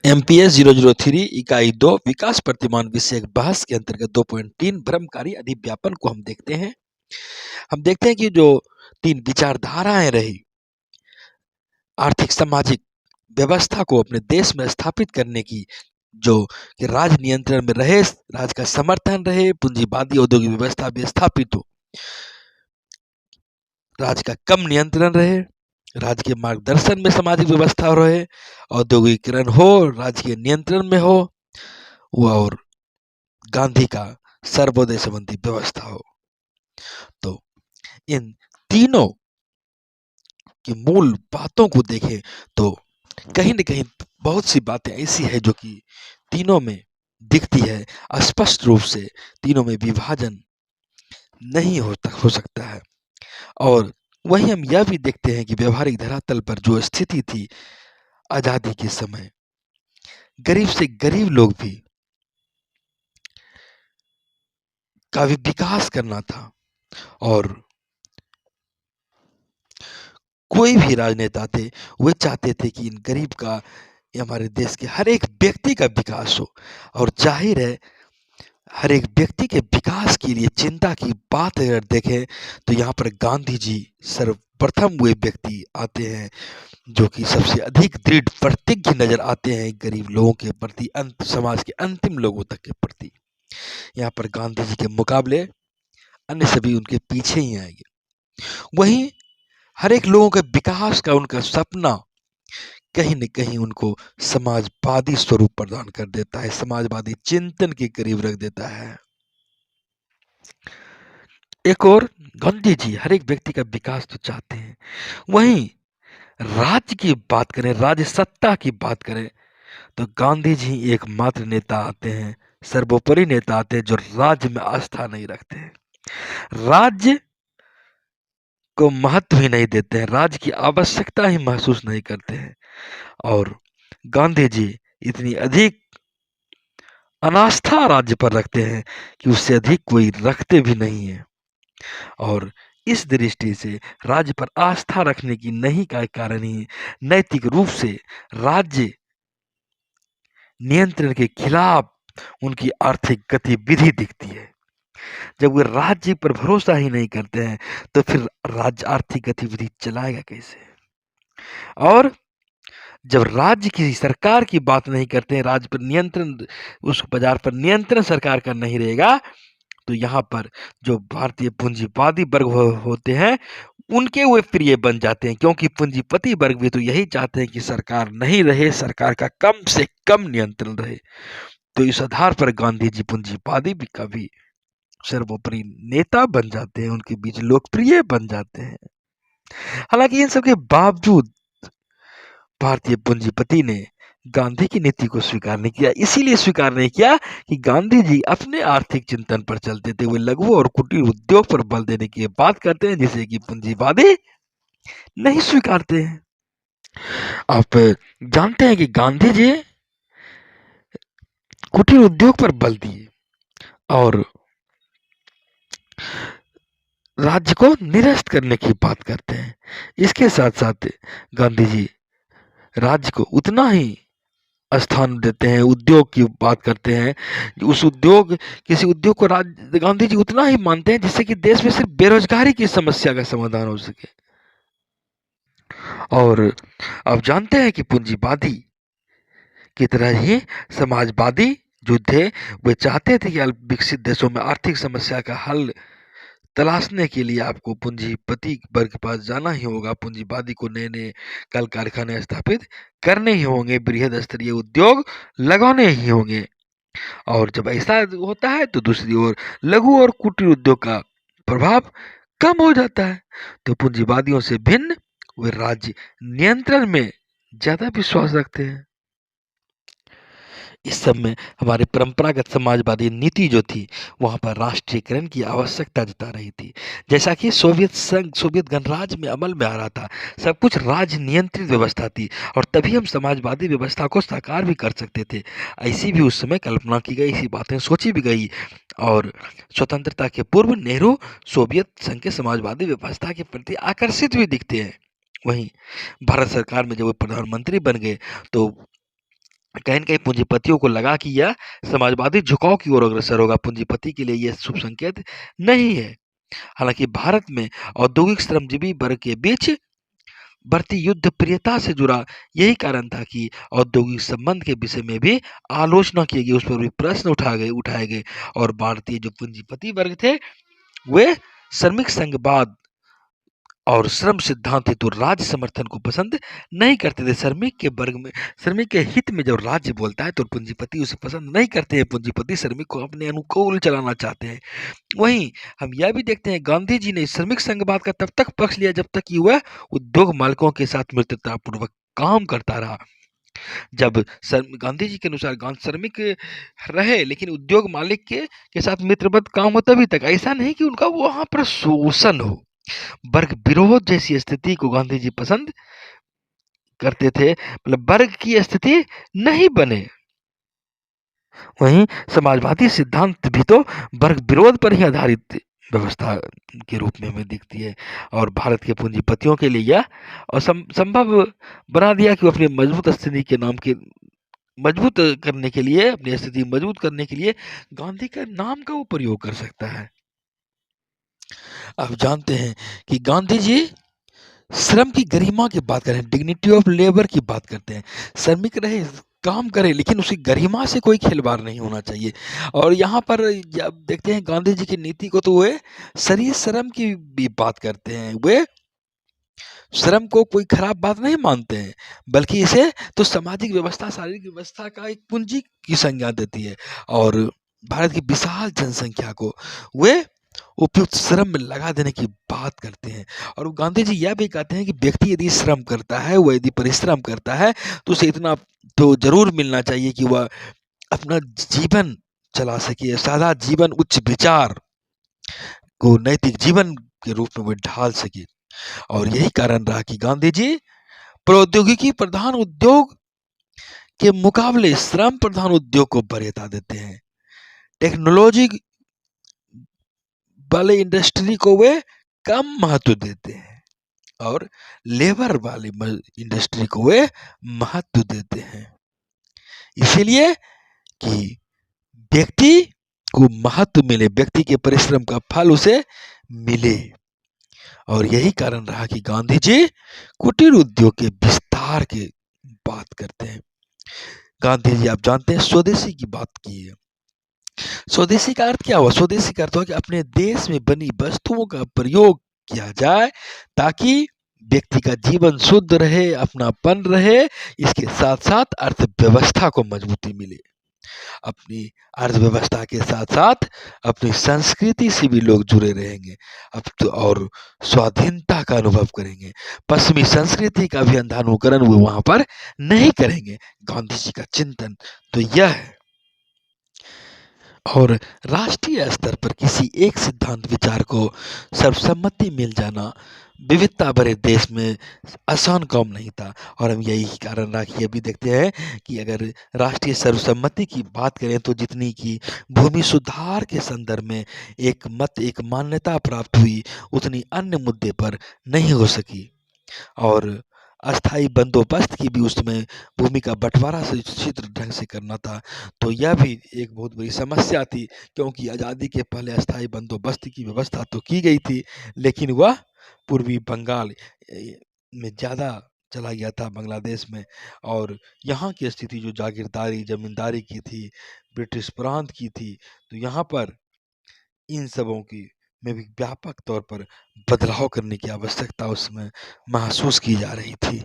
MPS 003 इकाई 2 विकास प्रतिमान विषयक बहस के अंतर्गत 2.3 भ्रमकारी अधिव्यापन को हम देखते हैं। हम देखते हैं कि जो 3 विचारधाराएं रही आर्थिक सामाजिक व्यवस्था को अपने देश में स्थापित करने की, जो कि राज नियंत्रण में रहे, राज का समर्थन रहे, पूंजीवादी औद्योगिक व्यवस्था भी स्थापित हो, राज का कम नियंत्रण रहे, राज्य के मार्गदर्शन में सामाजिक व्यवस्था रहे, औद्योगिकरण हो, राजकीय नियंत्रण में हो, और गांधी का सर्वोदय संबंधी व्यवस्था हो। तो इन तीनों की मूल बातों को देखें तो कहीं न कहीं बहुत सी बातें ऐसी है जो कि तीनों में दिखती है। स्पष्ट रूप से तीनों में विभाजन नहीं हो सकता है। और वहीं हम यह भी देखते हैं कि व्यवहारिक धरातल पर जो स्थिति थी आजादी के समय, गरीब से गरीब लोग भी का भी विकास करना था, और कोई भी राजनेता थे वे चाहते थे कि इन गरीब का, हमारे देश के हर एक व्यक्ति का विकास हो। और जाहिर है हर एक व्यक्ति के विकास के लिए चिंता की बात अगर देखें तो यहाँ पर गांधी जी सर्वप्रथम वे व्यक्ति आते हैं जो कि सबसे अधिक दृढ़ प्रतिज्ञ नजर आते हैं गरीब लोगों के प्रति, अंत समाज के अंतिम लोगों तक के प्रति। यहाँ पर गांधी जी के मुकाबले अन्य सभी उनके पीछे ही आएंगे। वहीं हर एक लोगों के विकास का उनका सपना कहीं न कहीं उनको समाजवादी स्वरूप प्रदान कर देता है, समाजवादी चिंतन के करीब रख देता है। एक और गांधी जी हर एक व्यक्ति का विकास तो चाहते हैं, वहीं राज्य की बात करें, राज्य सत्ता की बात करें तो गांधी जी एकमात्र नेता आते हैं, सर्वोपरि नेता आते हैं जो राज्य में आस्था नहीं रखते हैं, राज्य को महत्व ही नहीं देते हैं, राज्य की आवश्यकता ही महसूस नहीं करते हैं। और गांधी जी इतनी अधिक अनास्था राज्य पर रखते हैं कि उससे अधिक कोई रखते भी नहीं है। और इस दृष्टि से राज्य पर आस्था रखने की नहीं का कारण ही नैतिक रूप से राज्य नियंत्रण के खिलाफ उनकी आर्थिक गतिविधि दिखती है। जब वे राज्य पर भरोसा ही नहीं करते हैं तो फिर राज्य आर्थिक गतिविधि चलाएगा कैसे? और जब राज्य किसी सरकार की बात नहीं करते हैं, राज्य पर नियंत्रण, उस बाजार पर नियंत्रण सरकार का नहीं रहेगा, तो यहाँ पर जो भारतीय पूंजीवादी वर्ग होते हैं उनके वे प्रिय बन जाते हैं, क्योंकि पूंजीपति वर्ग भी तो यही चाहते हैं कि सरकार नहीं रहे, सरकार का कम से कम नियंत्रण रहे। तो इस आधार पर गांधी जी पूंजीवादी भी कभी सर्वोपरि नेता बन जाते हैं, उनके बीच लोकप्रिय बन जाते हैं। हालांकि इन सब के बावजूद भारतीय पूंजीपति ने गांधी की नीति को स्वीकार नहीं किया। इसीलिए स्वीकार नहीं किया कि गांधी जी अपने आर्थिक चिंतन पर चलते थे, वे लघु और कुटीर उद्योग पर बल देने की बात करते हैं जिसे कि पूंजीवादी नहीं स्वीकारते हैं। आप जानते हैं कि गांधी जी कुटीर उद्योग पर बल दिए और राज्य को निरस्त करने की बात करते हैं। इसके साथ साथ गांधी जी राज्य को उतना ही स्थान देते हैं, उद्योग की बात करते हैं, उस उद्योग, किसी उद्योग को गांधी जी उतना ही मानते हैं जिससे कि देश में सिर्फ बेरोजगारी की समस्या का समाधान हो सके। और आप जानते हैं कि पूंजीवादी की तरह ही समाजवादी जो थे वे चाहते थे कि विकसित देशों में आर्थिक समस्या का हल तलाशने के लिए आपको पूंजीपति वर्ग के पास जाना ही होगा, पूंजीवादी को नए नए कल कारखाने स्थापित करने ही होंगे, बृहद स्तरीय उद्योग लगाने ही होंगे। और जब ऐसा होता है तो दूसरी ओर लघु और कुटीर उद्योग का प्रभाव कम हो जाता है। तो पूंजीवादियों से भिन्न वे राज्य नियंत्रण में ज्यादा विश्वास रखते हैं। इस सब में हमारी परंपरागत समाजवादी नीति जो थी वहां पर राष्ट्रीयकरण की आवश्यकता जता रही थी। जैसा कि सोवियत संघ, सोवियत गणराज्य में अमल में आ रहा था, सब कुछ राज नियंत्रित व्यवस्था थी और तभी हम समाजवादी व्यवस्था को साकार भी कर सकते थे। ऐसी भी उस समय कल्पना की गई, ऐसी बातें सोची भी गई। और स्वतंत्रता के पूर्व नेहरू सोवियत संघ के समाजवादी व्यवस्था के प्रति आकर्षित भी दिखते हैं। वहीं भारत सरकार में जब वो प्रधानमंत्री बन गए तो कहीं न कहीं पूंजीपतियों को लगा कि यह समाजवादी झुकाव की ओर अग्रसर होगा। पूंजीपति के लिए यह शुभ संकेत नहीं है। हालाँकि भारत में औद्योगिक श्रमजीवी वर्ग के बीच बढ़ती युद्ध प्रियता से जुड़ा यही कारण था कि औद्योगिक संबंध के विषय में भी आलोचना की गई, उस पर भी प्रश्न उठाए गए और भारतीय जो पूंजीपति वर्ग थे, वे श्रमिक संघवाद और श्रम सिद्धांत हेतु राज्य समर्थन को पसंद नहीं करते थे। श्रमिक के वर्ग में, श्रमिक के हित में जब राज्य बोलता है तो पूंजीपति उसे पसंद नहीं करते हैं। पूंजीपति श्रमिक को अपने अनुकूल चलाना चाहते हैं। वहीं हम यह भी देखते हैं, गांधी जी ने श्रमिक संघवाद का तब तक पक्ष लिया जब तक कि वह उद्योग मालिकों के साथ मित्रतापूर्वक काम करता रहा। जब गांधी जी के अनुसार श्रमिक रहे लेकिन उद्योग मालिक के साथ मित्रवत काम हो तभी तक, ऐसा नहीं कि उनका वहां पर शोषण हो। वर्ग विरोध जैसी स्थिति को गांधी जी पसंद करते थे, मतलब वर्ग की स्थिति नहीं बने। वहीं समाजवादी सिद्धांत भी तो वर्ग विरोध पर ही आधारित व्यवस्था के रूप में हमें दिखती है और भारत के पूंजीपतियों के लिए यह संभव बना दिया कि वो अपनी मजबूत स्थिति के नाम के मजबूत करने के लिए, अपनी स्थिति मजबूत करने के लिए गांधी का नाम का वो प्रयोग कर सकता है। आप जानते हैं कि गांधी जी श्रम की गरिमा की बात करें, डिग्निटी ऑफ लेबर की बात करते हैं। श्रमिक रहे, काम करे, लेकिन उसकी गरिमा से कोई खिलवाड़ नहीं होना चाहिए। और यहाँ पर जब देखते हैं गांधी जी की नीति को, तो वे शरीर श्रम की भी बात करते हैं। वे श्रम को कोई खराब बात नहीं मानते हैं, बल्कि इसे तो सामाजिक व्यवस्था, शारीरिक व्यवस्था का एक पूंजी की संज्ञा देती है। और भारत की विशाल जनसंख्या को वे उपयुक्त श्रम में लगा देने की बात करते हैं। और गांधी जी यह भी कहते हैं कि व्यक्ति यदि श्रम करता है, वह यदि परिश्रम करता है, तो उसे इतना तो जरूर मिलना चाहिए कि वह अपना जीवन चला सके, सादा जीवन, उच्च विचार को नैतिक जीवन के रूप में वह ढाल सके। और यही कारण रहा कि गांधी जी प्रौद्योगिकी प्रधान उद्योग के मुकाबले श्रम प्रधान उद्योग को वरीयता देते हैं। टेक्नोलॉजी वाले इंडस्ट्री को वे कम महत्व देते हैं और लेबर वाली इंडस्ट्री को वे महत्व देते हैं। इसीलिए कि व्यक्ति को महत्व मिले, व्यक्ति के परिश्रम का फल उसे मिले। और यही कारण रहा कि गांधी जी कुटीर उद्योग के विस्तार की बात करते हैं। गांधी जी, आप जानते हैं, स्वदेशी की बात की है। स्वदेशी का अर्थ क्या हुआ? स्वदेशी का अर्थ हुआ कि अपने देश में बनी वस्तुओं का प्रयोग किया जाए ताकि व्यक्ति का जीवन शुद्ध रहे, अपनापन रहे, इसके साथ साथ अर्थव्यवस्था को मजबूती मिले। अपनी अर्थव्यवस्था के साथ साथ अपनी संस्कृति से भी लोग जुड़े रहेंगे अब तो, और स्वाधीनता का अनुभव करेंगे। पश्चिमी संस्कृति का भी अंधानुकरण वो वहां पर नहीं करेंगे। गांधी जी का चिंतन तो यह है। और राष्ट्रीय स्तर पर किसी एक सिद्धांत विचार को सर्वसम्मति मिल जाना विविधता भरे देश में आसान काम नहीं था। और हम यही कारण रहा कि अभी देखते हैं कि अगर राष्ट्रीय सर्वसम्मति की बात करें तो जितनी की भूमि सुधार के संदर्भ में एक मत, एक मान्यता प्राप्त हुई, उतनी अन्य मुद्दे पर नहीं हो सकी। और अस्थाई बंदोबस्त की भी उसमें भूमि का बंटवारा सुचित ढंग से करना था, तो यह भी एक बहुत बड़ी समस्या थी, क्योंकि आज़ादी के पहले अस्थाई बंदोबस्त की व्यवस्था तो की गई थी, लेकिन वह पूर्वी बंगाल में ज़्यादा चला गया था, बांग्लादेश में। और यहाँ की स्थिति जो जागीरदारी, जमींदारी की थी, ब्रिटिश प्रांत की थी, तो यहाँ पर इन सबों की में भी व्यापक तौर पर बदलाव करने की आवश्यकता उसमें महसूस की जा रही थी।